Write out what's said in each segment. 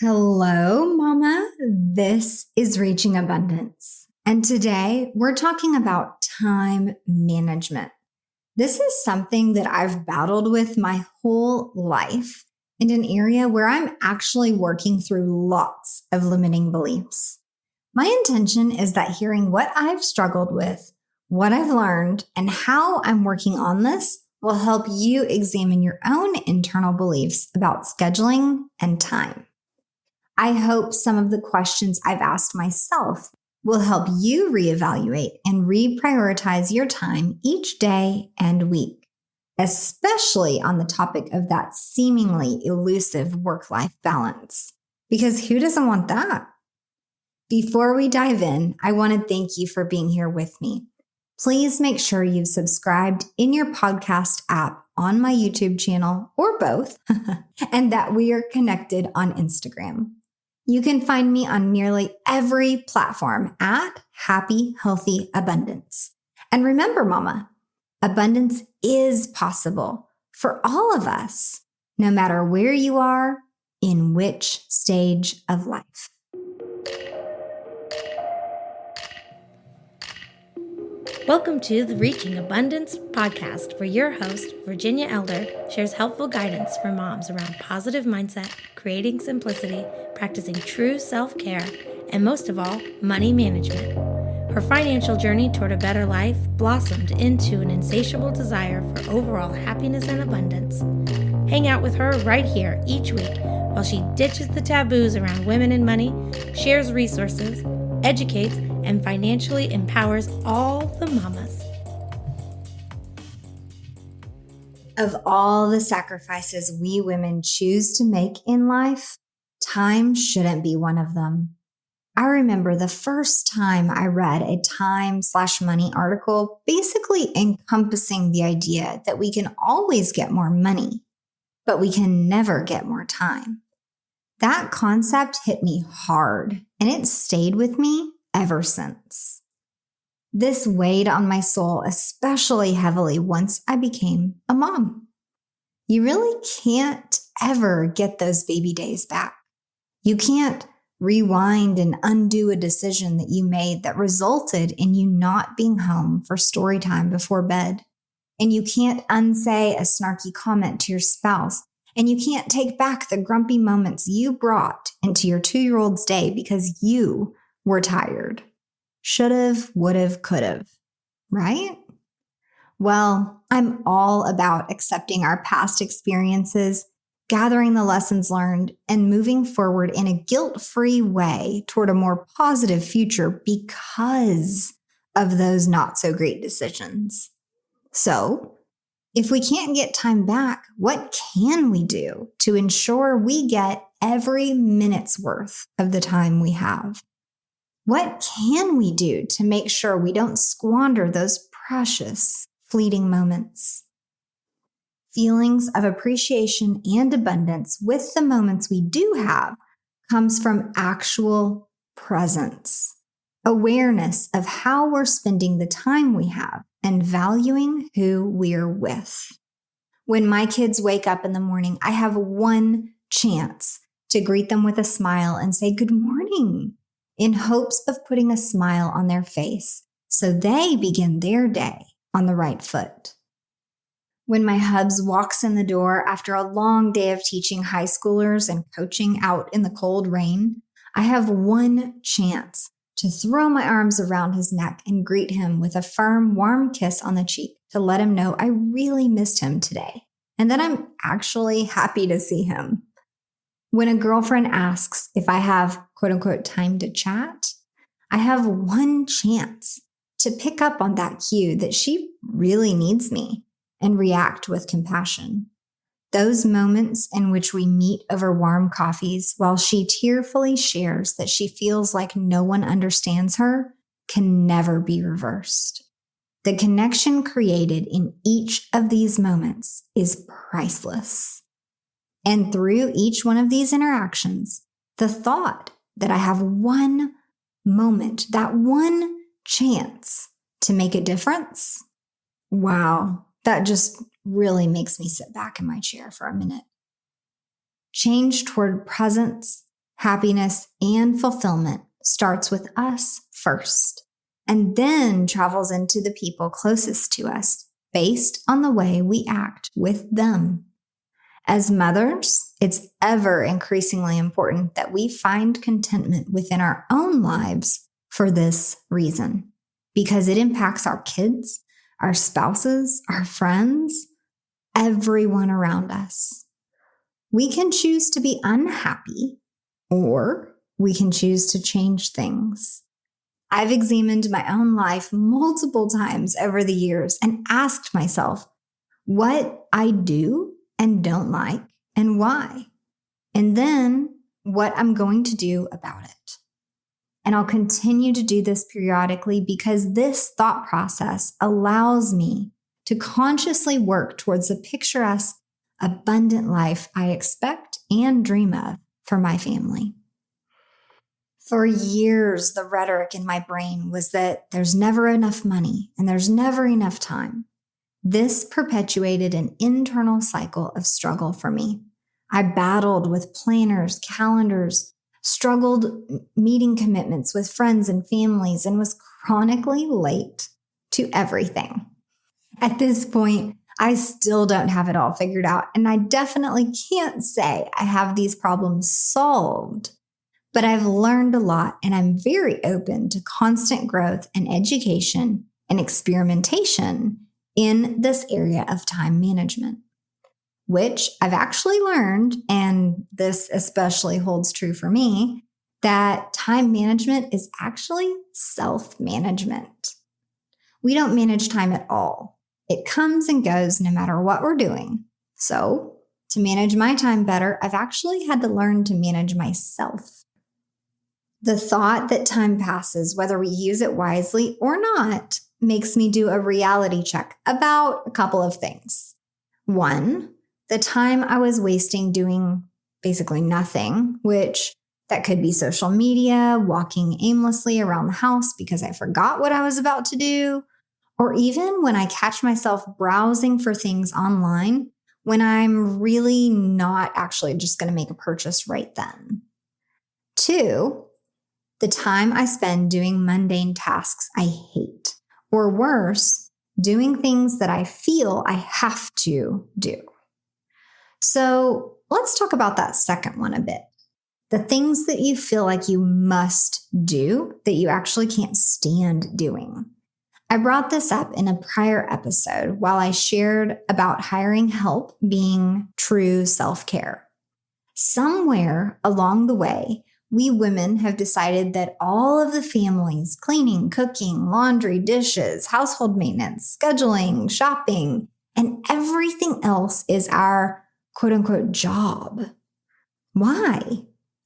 Hello, Mama. This is Reaching Abundance. And today we're talking about time management. This is something that I've battled with my whole life in an area where I'm actually working through lots of limiting beliefs. My intention is that hearing what I've struggled with, what I've learned, and how I'm working on this will help you examine your own internal beliefs about scheduling and time. I hope some of the questions I've asked myself will help you reevaluate and reprioritize your time each day and week, especially on the topic of that seemingly elusive work-life balance. Because who doesn't want that? Before we dive in, I want to thank you for being here with me. Please make sure you've subscribed in your podcast app on my YouTube channel, or both, and that we are connected on Instagram. You can find me on nearly every platform at Happy, Healthy Abundance. And remember, Mama, abundance is possible for all of us, no matter where you are, in which stage of life. Welcome to the Reaching Abundance podcast, where your host, Virginia Elder, shares helpful guidance for moms around positive mindset, creating simplicity, practicing true self-care, and most of all, money management. Her financial journey toward a better life blossomed into an insatiable desire for overall happiness and abundance. Hang out with her right here each week while she ditches the taboos around women and money, shares resources, educates, and financially empowers all the mamas. Of all the sacrifices we women choose to make in life, time shouldn't be one of them. I remember the first time I read a time/money article basically encompassing the idea that we can always get more money, but we can never get more time. That concept hit me hard, and it stayed with me ever since. This weighed on my soul especially heavily once I became a mom. You really can't ever get those baby days back. You can't rewind and undo a decision that you made that resulted in you not being home for story time before bed. And you can't unsay a snarky comment to your spouse. And you can't take back the grumpy moments you brought into your 2-year-old's day because you were tired. Should've, would've, could've, right? Well, I'm all about accepting our past experiences, gathering the lessons learned, and moving forward in a guilt-free way toward a more positive future because of those not-so-great decisions. So, if we can't get time back, what can we do to ensure we get every minute's worth of the time we have? What can we do to make sure we don't squander those precious, fleeting moments? Feelings of appreciation and abundance with the moments we do have comes from actual presence, awareness of how we're spending the time we have, and valuing who we're with. When my kids wake up in the morning, I have one chance to greet them with a smile and say good morning, in hopes of putting a smile on their face so they begin their day on the right foot. When my hubs walks in the door after a long day of teaching high schoolers and coaching out in the cold rain, I have one chance to throw my arms around his neck and greet him with a firm, warm kiss on the cheek to let him know I really missed him today and that I'm actually happy to see him. When a girlfriend asks if I have quote unquote time to chat, I have one chance to pick up on that cue that she really needs me and react with compassion. Those moments in which we meet over warm coffees while she tearfully shares that she feels like no one understands her can never be reversed. The connection created in each of these moments is priceless. And through each one of these interactions, the thought that I have one moment, that one chance to make a difference, wow, that just really makes me sit back in my chair for a minute. Change toward presence, Happiness and fulfillment starts with us first, and then travels into the people closest to us based on the way we act with them. As mothers, it's ever increasingly important that we find contentment within our own lives for this reason, because it impacts our kids, our spouses, our friends, everyone around us. We can choose to be unhappy, or we can choose to change things. I've examined my own life multiple times over the years and asked myself what I do and don't like and why, and then what I'm going to do about it. And I'll continue to do this periodically because this thought process allows me to consciously work towards the picturesque, abundant life I expect and dream of for my family. For years, the rhetoric in my brain was that there's never enough money and there's never enough time. This perpetuated an internal cycle of struggle for me. I battled with planners, calendars, struggled meeting commitments with friends and families, and was chronically late to everything. At this point, I still don't have it all figured out, and I definitely can't say I have these problems solved. But I've learned a lot, and I'm very open to constant growth and education and experimentation in this area of time management, which I've actually learned, and this especially holds true for me, that time management is actually self-management. We don't manage time at all. It comes and goes no matter what we're doing. So, to manage my time better, I've actually had to learn to manage myself. The thought that time passes, whether we use it wisely or not, makes me do a reality check about a couple of things. One, the time I was wasting doing basically nothing, which that could be social media, walking aimlessly around the house because I forgot what I was about to do, or even when I catch myself browsing for things online when I'm really not actually just going to make a purchase right then. Two, the time I spend doing mundane tasks I hate, or worse, doing things that I feel I have to do. So let's talk about that second one a bit. The things that you feel like you must do that you actually can't stand doing. I brought this up in a prior episode while I shared about hiring help being true self-care. Somewhere along the way, we women have decided that all of the family's cleaning, cooking, laundry, dishes, household maintenance, scheduling, shopping, and everything else is our quote unquote job. Why?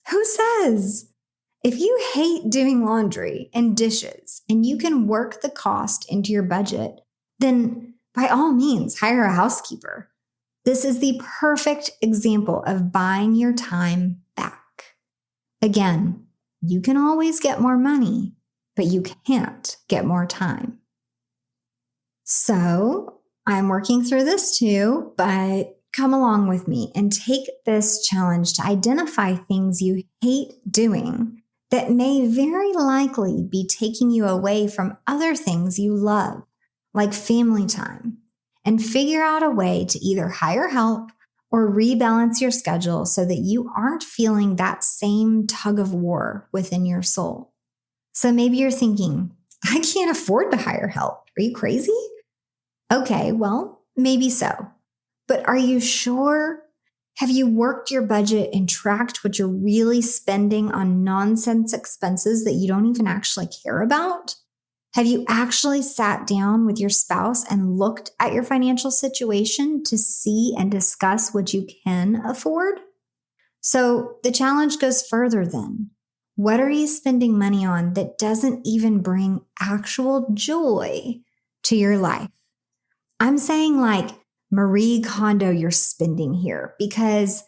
Who says? If you hate doing laundry and dishes and you can work the cost into your budget, then by all means, hire a housekeeper. This is the perfect example of buying your time back. Again, you can always get more money, but you can't get more time. So I'm working through this too, but come along with me and take this challenge to identify things you hate doing that may very likely be taking you away from other things you love, like family time, and figure out a way to either hire help or rebalance your schedule so that you aren't feeling that same tug of war within your soul. So maybe you're thinking, I can't afford to hire help. Are you crazy? Okay, well, maybe so. But are you sure? Have you worked your budget and tracked what you're really spending on nonsense expenses that you don't even actually care about? Have you actually sat down with your spouse and looked at your financial situation to see and discuss what you can afford? So the challenge goes further then. What are you spending money on that doesn't even bring actual joy to your life? I'm saying like Marie Kondo you're spending here, because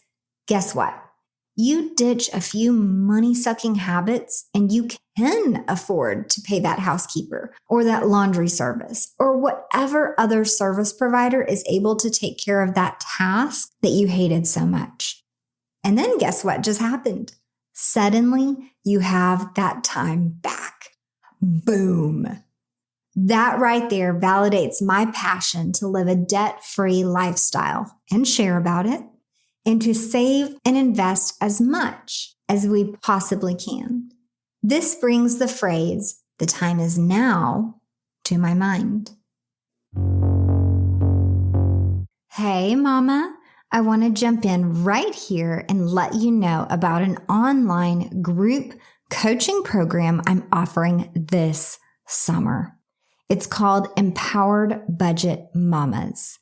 guess what? You ditch a few money-sucking habits and you can afford to pay that housekeeper or that laundry service or whatever other service provider is able to take care of that task that you hated so much. And then guess what just happened? Suddenly, you have that time back. Boom. That right there validates my passion to live a debt-free lifestyle and share about it, and to save and invest as much as we possibly can. This brings the phrase, "the time is now," to my mind. Hey, Mama. I want to jump in right here and let you know about an online group coaching program I'm offering this summer. It's called Empowered Budget Mamas.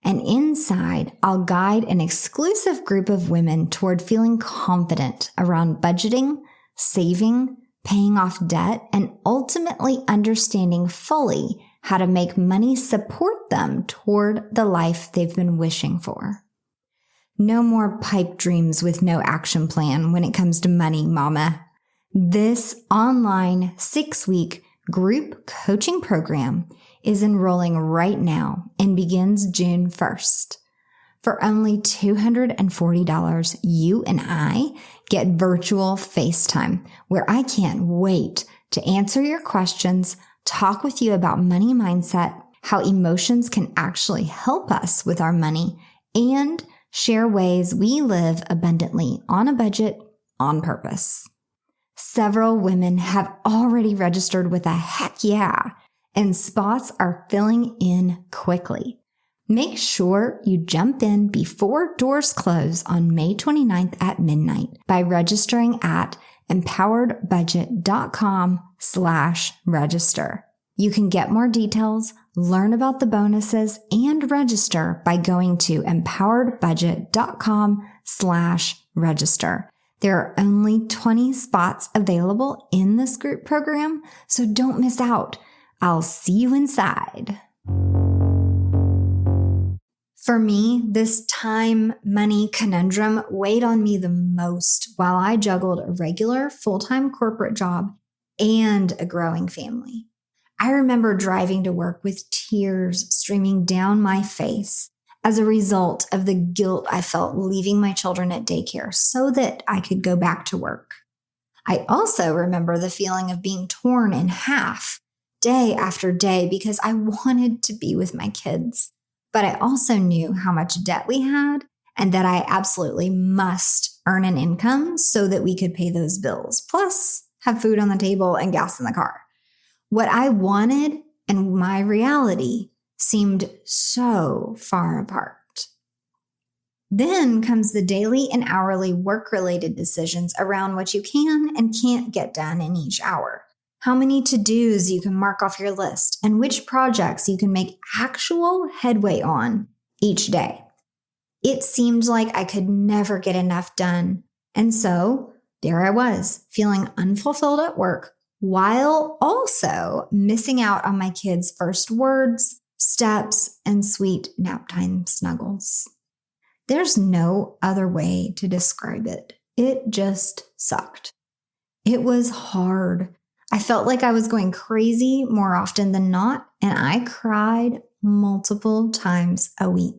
And inside, I'll guide an exclusive group of women toward feeling confident around budgeting, saving, paying off debt, and ultimately understanding fully how to make money support them toward the life they've been wishing for. No more pipe dreams with no action plan when it comes to money, Mama. This online 6-week group coaching program is enrolling right now and begins June 1st. For only $240, you and I get virtual FaceTime, where I can't wait to answer your questions, talk with you about money mindset, how emotions can actually help us with our money, and share ways we live abundantly on a budget on purpose. Several women have already registered with a heck yeah, and spots are filling in quickly. Make sure you jump in before doors close on May 29th at midnight by registering at empoweredbudget.com/register. You can get more details, learn about the bonuses, and register by going to empoweredbudget.com/register. There are only 20 spots available in this group program, so don't miss out. I'll see you inside. For me, this time-money conundrum weighed on me the most while I juggled a regular full-time corporate job and a growing family. I remember driving to work with tears streaming down my face as a result of the guilt I felt leaving my children at daycare so that I could go back to work. I also remember the feeling of being torn in half day after day because I wanted to be with my kids. But I also knew how much debt we had and that I absolutely must earn an income so that we could pay those bills, plus have food on the table and gas in the car. What I wanted and my reality seemed so far apart. Then comes the daily and hourly work-related decisions around what you can and can't get done in each hour. How many to-dos you can mark off your list, and which projects you can make actual headway on each day. It seemed like I could never get enough done. And so there I was, feeling unfulfilled at work, while also missing out on my kids' first words, steps, and sweet nap time snuggles. There's no other way to describe it. It just sucked. It was hard. I felt like I was going crazy more often than not, and I cried multiple times a week.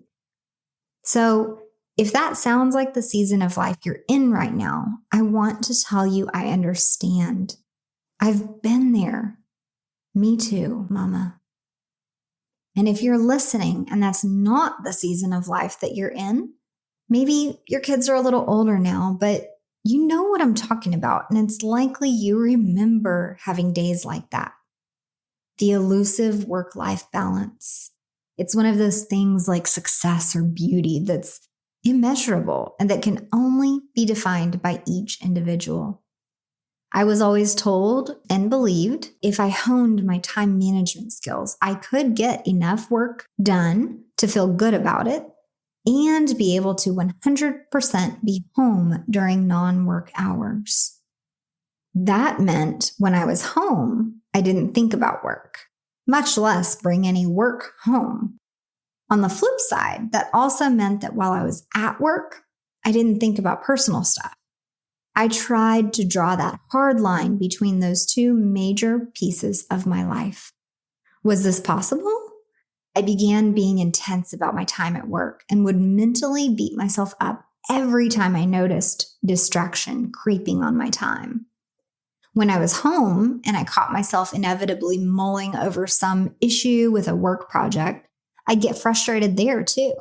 So if that sounds like the season of life you're in right now, I want to tell you I understand. I've been there. Me too, Mama. And if you're listening and that's not the season of life that you're in, maybe your kids are a little older now, but you know what I'm talking about, and it's likely you remember having days like that. The elusive work-life balance. It's one of those things like success or beauty that's immeasurable and that can only be defined by each individual. I was always told and believed if I honed my time management skills, I could get enough work done to feel good about it and be able to 100% be home during non-work hours. That meant when I was home, I didn't think about work, much less bring any work home. On the flip side, that also meant that while I was at work, I didn't think about personal stuff. I tried to draw that hard line between those two major pieces of my life. Was this possible? I began being intense about my time at work and would mentally beat myself up every time I noticed distraction creeping on my time. When I was home and I caught myself inevitably mulling over some issue with a work project, I'd get frustrated there too.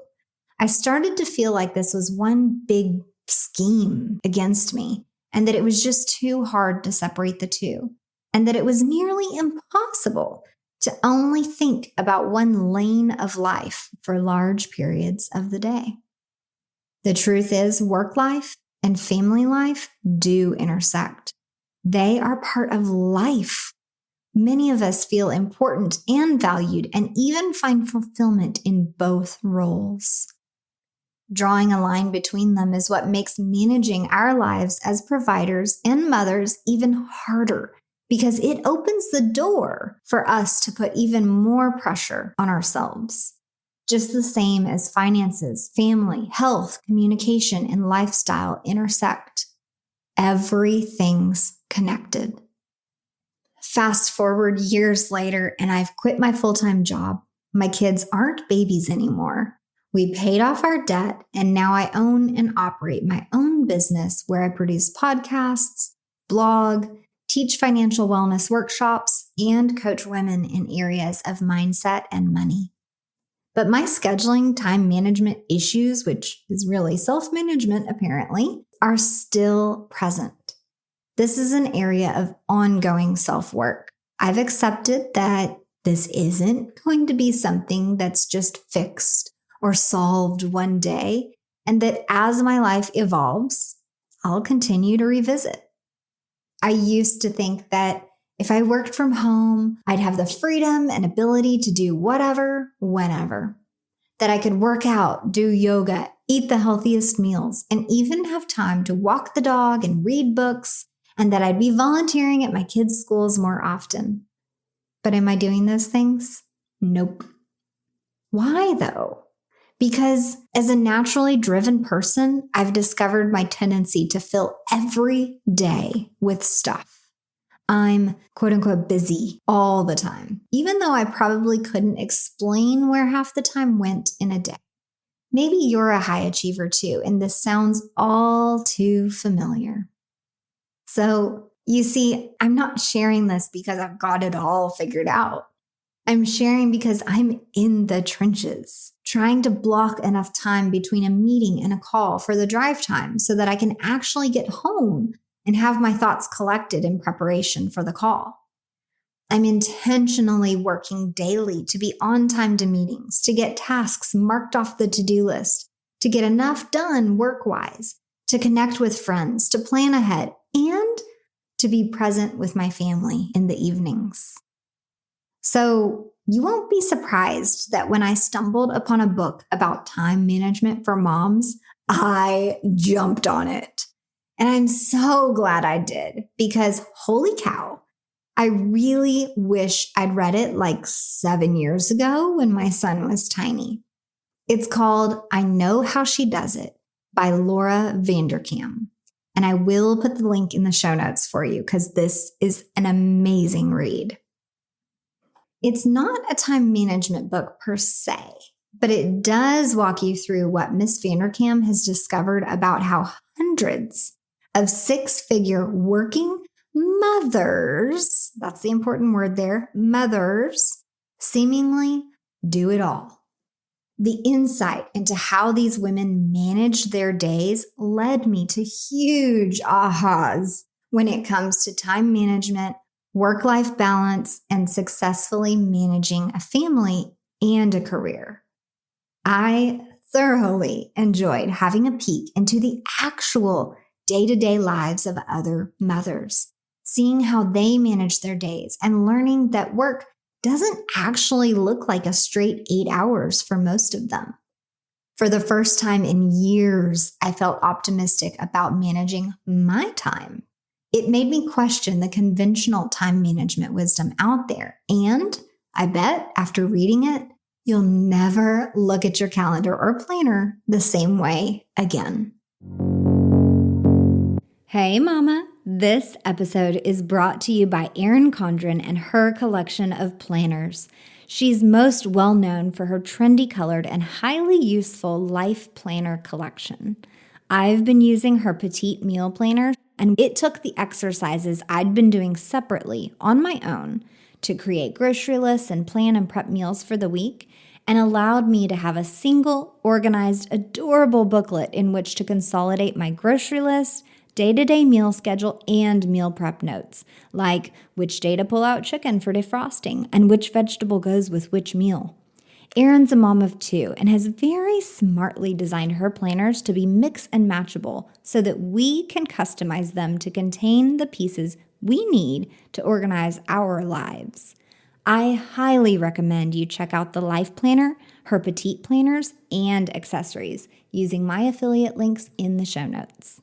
I started to feel like this was one big scheme against me, and that it was just too hard to separate the two, and that it was nearly impossible to only think about one lane of life for large periods of the day. The truth is, work life and family life do intersect. They are part of life. Many of us feel important and valued and even find fulfillment in both roles. Drawing a line between them is what makes managing our lives as providers and mothers even harder, because it opens the door for us to put even more pressure on ourselves. Just the same as finances, family, health, communication, and lifestyle intersect. Everything's connected. Fast forward years later, and I've quit my full-time job. My kids aren't babies anymore. We paid off our debt, and now I own and operate my own business where I produce podcasts, blog, teach financial wellness workshops, and coach women in areas of mindset and money. But my scheduling time management issues, which is really self-management apparently, are still present. This is an area of ongoing self-work. I've accepted that this isn't going to be something that's just fixed or solved one day, and that as my life evolves, I'll continue to revisit. I used to think that if I worked from home, I'd have the freedom and ability to do whatever, whenever. That I could work out, do yoga, eat the healthiest meals, and even have time to walk the dog and read books, and that I'd be volunteering at my kids' schools more often. But am I doing those things? Nope. Why though? Because as a naturally driven person, I've discovered my tendency to fill every day with stuff. I'm quote unquote busy all the time, even though I probably couldn't explain where half the time went in a day. Maybe you're a high achiever too, and this sounds all too familiar. So you see, I'm not sharing this because I've got it all figured out. I'm sharing because I'm in the trenches, trying to block enough time between a meeting and a call for the drive time so that I can actually get home and have my thoughts collected in preparation for the call. I'm intentionally working daily to be on time to meetings, to get tasks marked off the to-do list, to get enough done work-wise, to connect with friends, to plan ahead, and to be present with my family in the evenings. So you won't be surprised that when I stumbled upon a book about time management for moms, I jumped on it. And I'm so glad I did, because holy cow, I really wish I'd read it like 7 years ago when my son was tiny. It's called I Know How She Does It by Laura Vanderkam. And I will put the link in the show notes for you because this is an amazing read. It's not a time management book per se, but it does walk you through what Miss Vanderkam has discovered about how hundreds of six-figure working mothers, that's the important word there, mothers, seemingly do it all. The insight into how these women manage their days led me to huge ahas when it comes to time management, work-life balance, and successfully managing a family and a career. I thoroughly enjoyed having a peek into the actual day-to-day lives of other mothers, seeing how they manage their days and learning that work doesn't actually look like a straight 8 hours for most of them. For the first time in years, I felt optimistic about managing my time. It made me question the conventional time management wisdom out there. And I bet after reading it, you'll never look at your calendar or planner the same way again. Hey, Mama. This episode is brought to you by Erin Condren and her collection of planners. She's most well known for her trendy colored and highly useful Life Planner collection. I've been using her petite meal planner, and it took the exercises I'd been doing separately on my own to create grocery lists and plan and prep meals for the week, and allowed me to have a single, organized, adorable booklet in which to consolidate my grocery list, day-to-day meal schedule, and meal prep notes, like which day to pull out chicken for defrosting and which vegetable goes with which meal. Erin's a mom of 2 and has very smartly designed her planners to be mix and matchable so that we can customize them to contain the pieces we need to organize our lives. I highly recommend you check out the Life Planner, her petite planners, and accessories using my affiliate links in the show notes.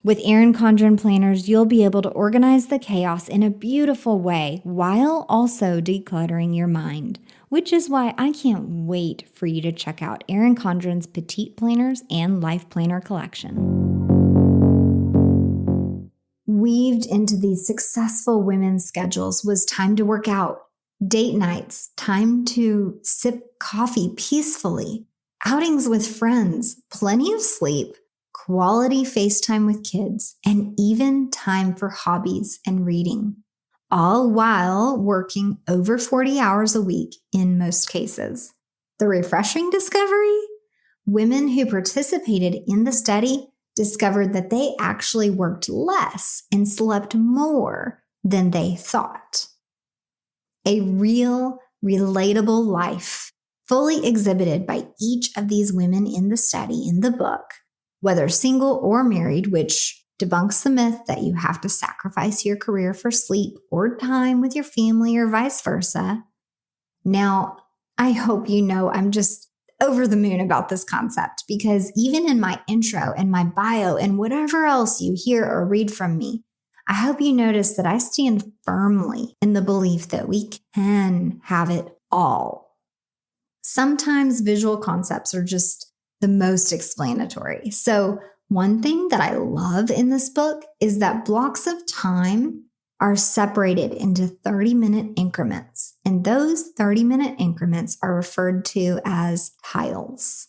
With Erin Condren planners, you'll be able to organize the chaos in a beautiful way while also decluttering your mind, which is why I can't wait for you to check out Erin Condren's petite planners and Life Planner collection. Weaved into these successful women's schedules was time to work out, date nights, time to sip coffee peacefully, outings with friends, plenty of sleep, quality FaceTime with kids, and even time for hobbies and reading, all while working over 40 hours a week in most cases. The refreshing discovery? Women who participated in the study discovered that they actually worked less and slept more than they thought. A real, relatable life, fully exhibited by each of these women in the study in the book, whether single or married, which debunks the myth that you have to sacrifice your career for sleep or time with your family or vice versa. Now, I hope you know I'm just over the moon about this concept because even in my intro and my bio and whatever else you hear or read from me, I hope you notice that I stand firmly in the belief that we can have it all. Sometimes visual concepts are just the most explanatory. So one thing that I love in this book is that blocks of time are separated into 30-minute increments, and those 30-minute increments are referred to as tiles.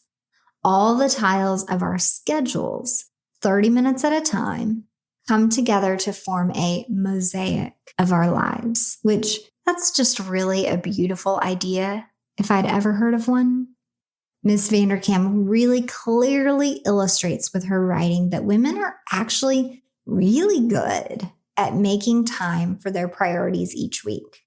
All the tiles of our schedules, 30 minutes at a time, come together to form a mosaic of our lives, which that's just really a beautiful idea if I'd ever heard of one. Ms. Vanderkam really clearly illustrates with her writing that women are actually really good at making time for their priorities each week.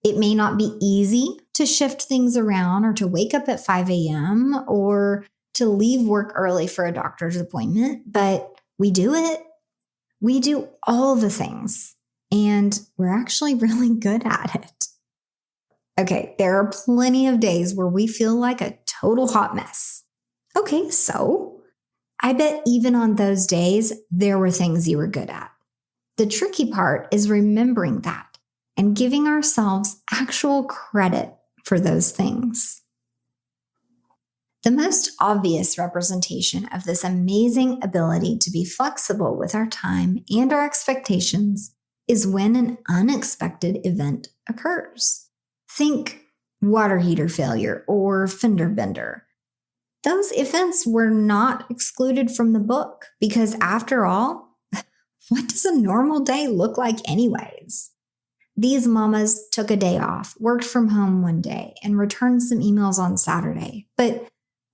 It may not be easy to shift things around or to wake up at 5 a.m. or to leave work early for a doctor's appointment, but we do it. We do all the things, and we're actually really good at it. Okay, there are plenty of days where we feel like a total hot mess. Okay, so I bet even on those days, there were things you were good at. The tricky part is remembering that and giving ourselves actual credit for those things. The most obvious representation of this amazing ability to be flexible with our time and our expectations is when an unexpected event occurs. Think water heater failure or fender bender. Those events were not excluded from the book because after all, what does a normal day look like anyways? These mamas took a day off, worked from home one day, and returned some emails on Saturday. But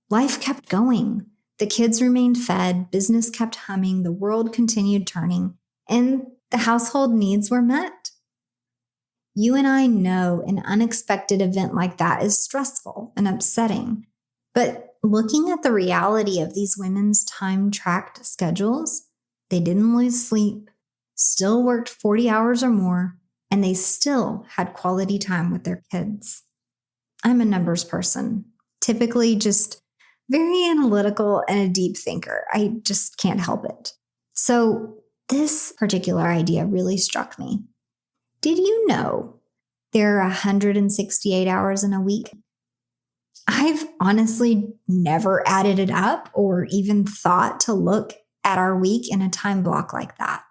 life kept going. The kids remained fed, business kept humming, the world continued turning, and the household needs were met. You and I know an unexpected event like that is stressful and upsetting. But looking at the reality of these women's time-tracked schedules, they didn't lose sleep, still worked 40 hours or more, and they still had quality time with their kids. I'm a numbers person, typically just very analytical and a deep thinker. I just can't help it. So this particular idea really struck me. Did you know there are 168 hours in a week? I've honestly never added it up or even thought to look at our week in a time block like that.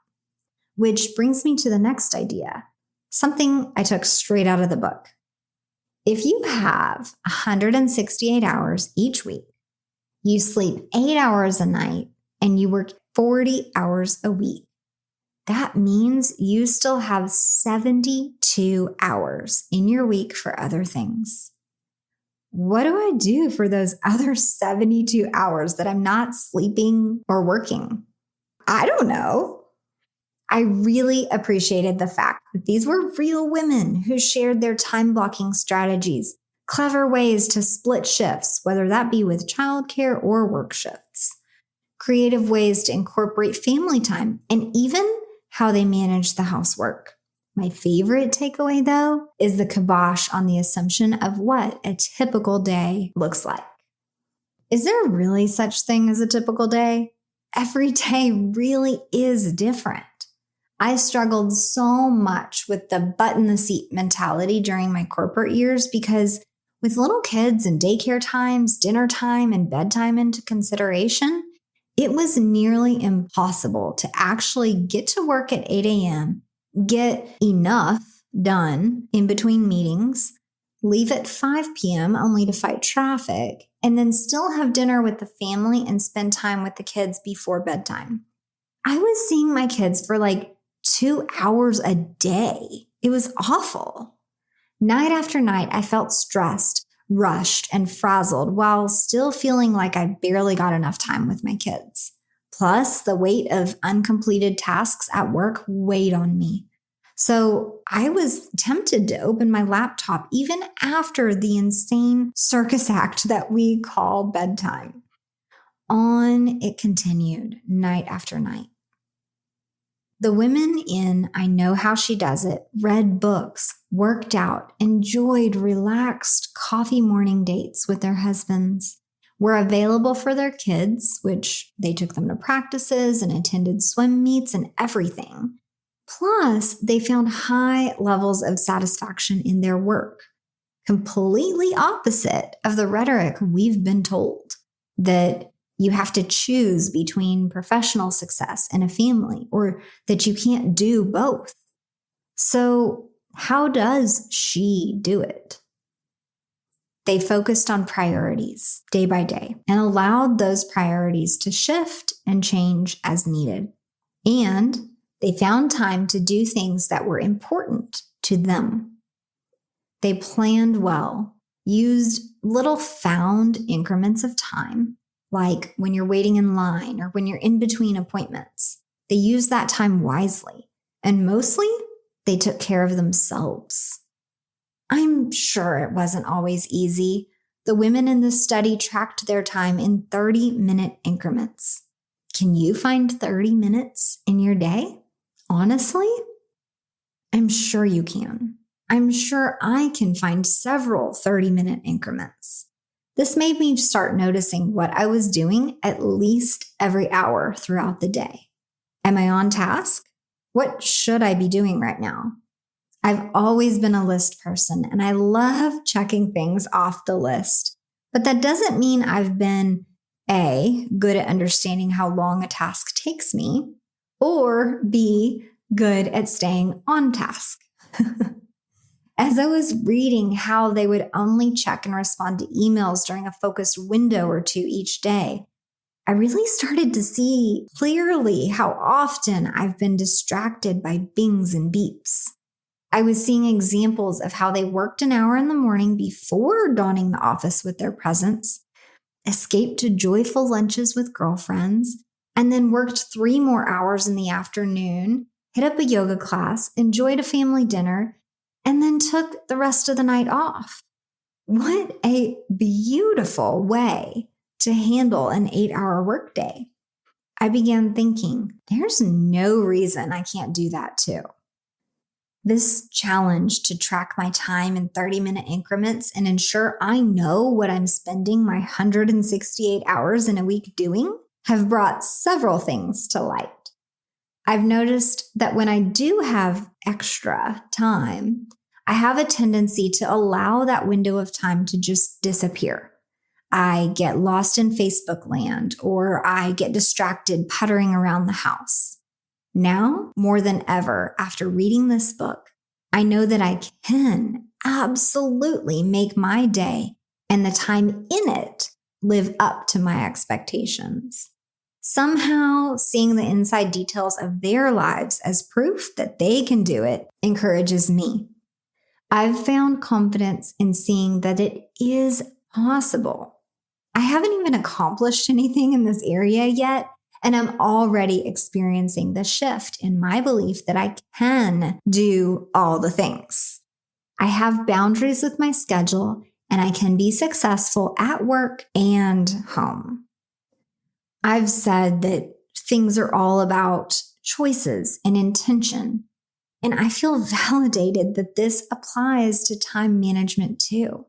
Which brings me to the next idea, something I took straight out of the book. If you have 168 hours each week, you sleep 8 hours a night, and you work 40 hours a week, that means you still have 72 hours in your week for other things. What do I do for those other 72 hours that I'm not sleeping or working? I don't know. I really appreciated the fact that these were real women who shared their time blocking strategies, clever ways to split shifts, whether that be with childcare or work shifts, creative ways to incorporate family time, and even how they manage the housework. My favorite takeaway, though, is the kibosh on the assumption of what a typical day looks like. Is there really such thing as a typical day? Every day really is different. I struggled so much with the butt in the seat mentality during my corporate years because with little kids and daycare times, dinner time, and bedtime into consideration, it was nearly impossible to actually get to work at 8 a.m., get enough done in between meetings, leave at 5 p.m. only to fight traffic, and then still have dinner with the family and spend time with the kids before bedtime. I was seeing my kids for like 2 hours a day. It was awful. Night after night, I felt stressed, rushed, and frazzled while still feeling like I barely got enough time with my kids. Plus, the weight of uncompleted tasks at work weighed on me. So I was tempted to open my laptop even after the insane circus act that we call bedtime. On it continued, night after night. The women in I Know How She Does It read books, worked out, enjoyed relaxed coffee morning dates with their husbands, were available for their kids, which they took them to practices and attended swim meets and everything. Plus, they found high levels of satisfaction in their work, completely opposite of the rhetoric we've been told that you have to choose between professional success and a family, or that you can't do both. So, how does she do it? They focused on priorities day by day and allowed those priorities to shift and change as needed. And they found time to do things that were important to them. They planned well, used little found increments of time, like when you're waiting in line or when you're in between appointments. They used that time wisely, and mostly they took care of themselves. I'm sure it wasn't always easy. The women in this study tracked their time in 30-minute increments. Can you find 30 minutes in your day? Honestly, I'm sure you can. I'm sure I can find several 30-minute increments. This made me start noticing what I was doing at least every hour throughout the day. Am I on task? What should I be doing right now? I've always been a list person, and I love checking things off the list. But that doesn't mean I've been A, good at understanding how long a task takes me, or B, good at staying on task. As I was reading how they would only check and respond to emails during a focused window or two each day, I really started to see clearly how often I've been distracted by bings and beeps. I was seeing examples of how they worked an hour in the morning before donning the office with their presence, escaped to joyful lunches with girlfriends, and then worked 3 more hours in the afternoon, hit up a yoga class, enjoyed a family dinner, and then took the rest of the night off. What a beautiful way to handle an 8-hour workday. I began thinking, there's no reason I can't do that too. This challenge to track my time in 30-minute increments and ensure I know what I'm spending my 168 hours in a week doing have brought several things to light. I've noticed that when I do have extra time, I have a tendency to allow that window of time to just disappear. I get lost in Facebook land, or I get distracted puttering around the house. Now, more than ever, after reading this book, I know that I can absolutely make my day and the time in it live up to my expectations. Somehow, seeing the inside details of their lives as proof that they can do it encourages me. I've found confidence in seeing that it is possible. I haven't even accomplished anything in this area yet, and I'm already experiencing the shift in my belief that I can do all the things. I have boundaries with my schedule, and I can be successful at work and home. I've said that things are all about choices and intention, and I feel validated that this applies to time management too.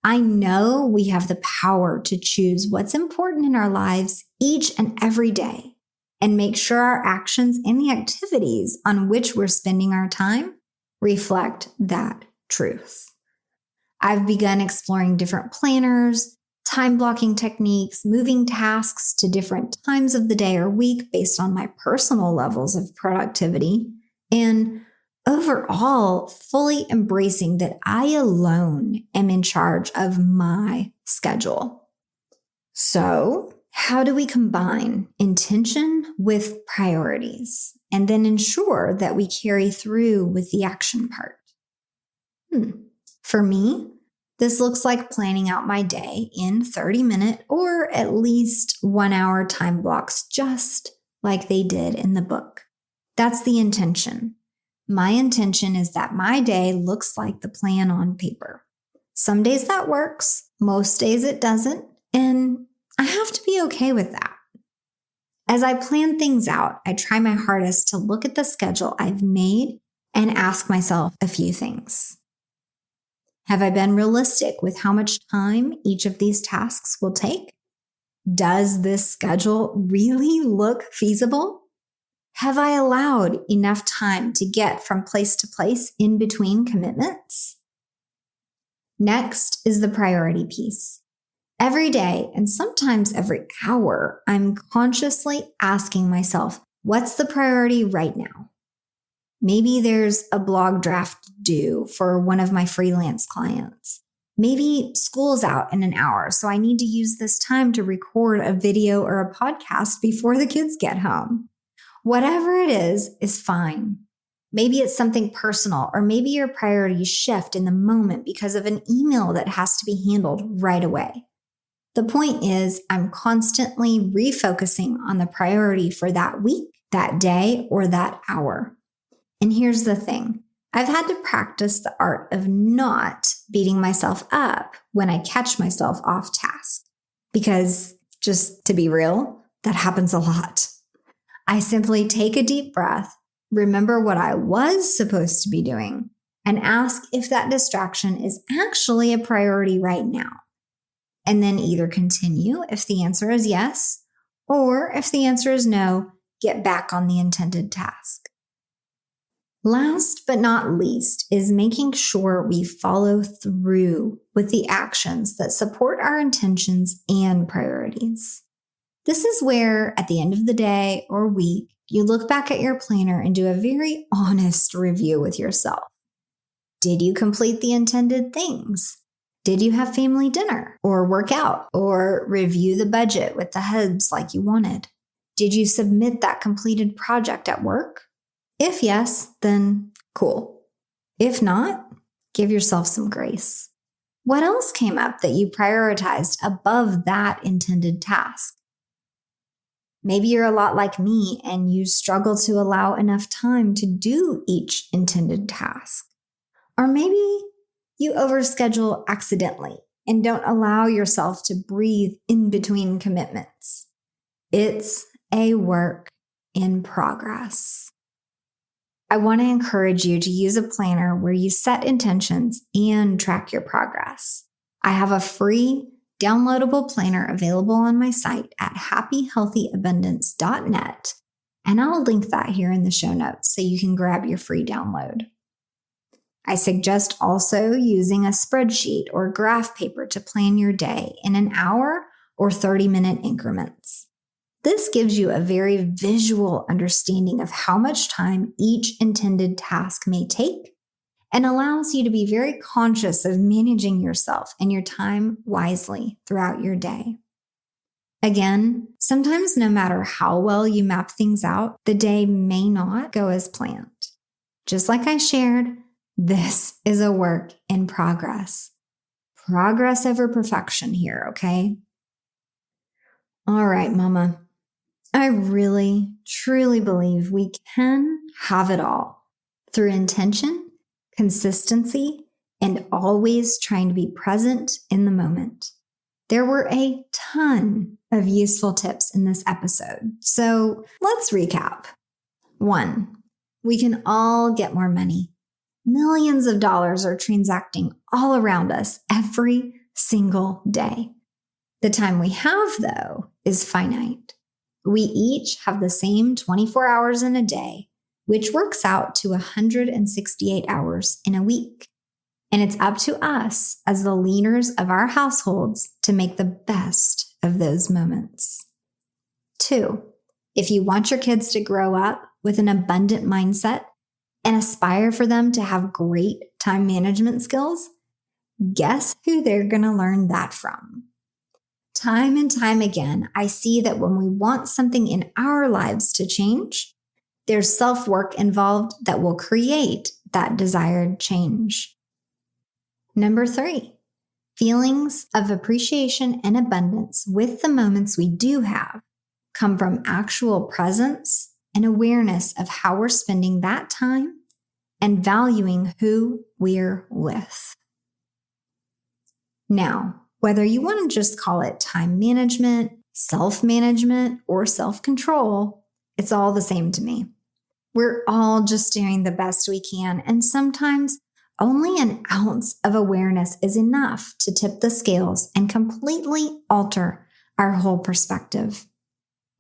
I know we have the power to choose what's important in our lives each and every day and make sure our actions and the activities on which we're spending our time reflect that truth. I've begun exploring different planners, time blocking techniques, moving tasks to different times of the day or week based on my personal levels of productivity, and overall, fully embracing that I alone am in charge of my schedule. So, how do we combine intention with priorities and then ensure that we carry through with the action part? For me, this looks like planning out my day in 30-minute or at least 1 hour time blocks, just like they did in the book. That's the intention. My intention is that my day looks like the plan on paper. Some days that works, most days it doesn't, and I have to be okay with that. As I plan things out, I try my hardest to look at the schedule I've made and ask myself a few things. Have I been realistic with how much time each of these tasks will take? Does this schedule really look feasible? Have I allowed enough time to get from place to place in between commitments? Next is the priority piece. Every day, and sometimes every hour, I'm consciously asking myself, what's the priority right now? Maybe there's a blog draft due for one of my freelance clients. Maybe school's out in an hour, so I need to use this time to record a video or a podcast before the kids get home. Whatever it is fine. Maybe it's something personal, or maybe your priorities shift in the moment because of an email that has to be handled right away. The point is, I'm constantly refocusing on the priority for that week, that day, or that hour. And here's the thing. I've had to practice the art of not beating myself up when I catch myself off task. Because, just to be real, that happens a lot. I simply take a deep breath, remember what I was supposed to be doing, and ask if that distraction is actually a priority right now. And then either continue if the answer is yes, or if the answer is no, get back on the intended task. Last but not least is making sure we follow through with the actions that support our intentions and priorities. This is where, at the end of the day or week, you look back at your planner and do a very honest review with yourself. Did you complete the intended things? Did you have family dinner or work out or review the budget with the heads like you wanted? Did you submit that completed project at work? If yes, then cool. If not, give yourself some grace. What else came up that you prioritized above that intended task? Maybe you're a lot like me and you struggle to allow enough time to do each intended task. Or maybe you overschedule accidentally and don't allow yourself to breathe in between commitments. It's a work in progress. I want to encourage you to use a planner where you set intentions and track your progress. I have a free downloadable planner available on my site at happyhealthyabundance.net, and I'll link that here in the show notes so you can grab your free download. I suggest also using a spreadsheet or graph paper to plan your day in an hour or 30-minute increments. This gives you a very visual understanding of how much time each intended task may take and allows you to be very conscious of managing yourself and your time wisely throughout your day. Again, sometimes no matter how well you map things out, the day may not go as planned. Just like I shared, this is a work in progress. Progress over perfection here, okay? All right, Mama. I really, truly believe we can have it all through intention, consistency, and always trying to be present in the moment. There were a ton of useful tips in this episode, so let's recap. 1, we can all get more money. Millions of dollars are transacting all around us every single day. The time we have, though, is finite. We each have the same 24 hours in a day, which works out to 168 hours in a week. And it's up to us as the leaders of our households to make the best of those moments. 2, if you want your kids to grow up with an abundant mindset and aspire for them to have great time management skills, guess who they're going to learn that from? Time and time again, I see that when we want something in our lives to change, there's self-work involved that will create that desired change. Number 3, feelings of appreciation and abundance with the moments we do have come from actual presence and awareness of how we're spending that time and valuing who we're with. Now, whether you want to just call it time management, self-management, or self-control, it's all the same to me. We're all just doing the best we can, and sometimes only an ounce of awareness is enough to tip the scales and completely alter our whole perspective.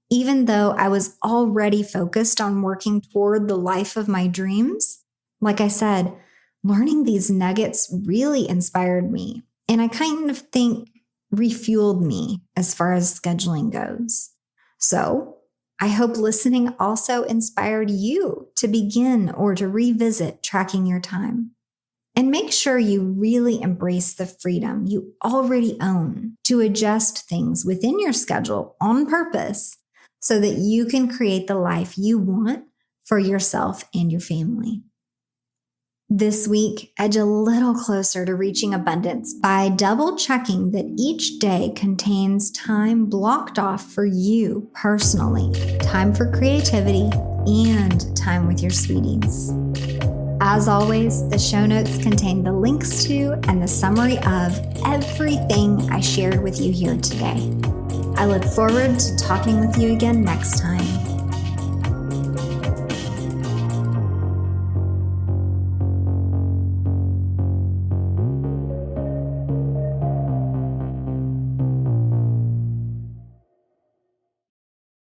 Even though I was already focused on working toward the life of my dreams, like I said, learning these nuggets really inspired me, and I kind of think refueled me as far as scheduling goes. So I hope listening also inspired you to begin or to revisit tracking your time. And make sure you really embrace the freedom you already own to adjust things within your schedule on purpose so that you can create the life you want for yourself and your family. This week, edge a little closer to reaching abundance by double checking that each day contains time blocked off for you personally, time for creativity, and time with your sweeties. As always, the show notes contain the links to and the summary of everything I shared with you here today. I look forward to talking with you again next time.